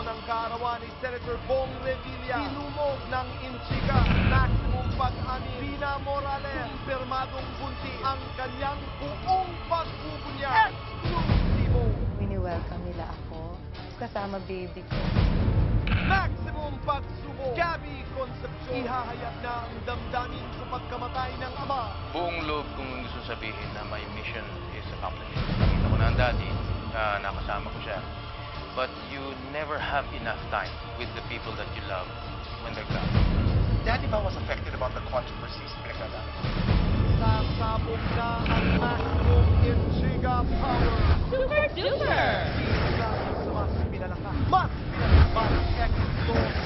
ng kaarawan ni Senator Bong Revilla. Hinumog ng Inchiga, maximum pag-amin. Pina Morales, kumpirmadong bunti ang kanyang buong pagbubunyag. Exclusivo. Wini-welcome nila ako kasama baby ko. Maximum pagsubok. Gabby Concepcion. Ihahayag na ang damdamin sa pagkamatay ng ama. Buong loob kong gusto sabihin na my mission is accomplished. Nakita ko na ang daddy, nakasama ko siya. But you never have enough time with the people that you love when they're gone. Daddy ba was affected about the controversies pinagdadaan? Sasabog na ang maximum Inchiga power. Super duper! Mas pinalakas, mas pinalakas, X-Lord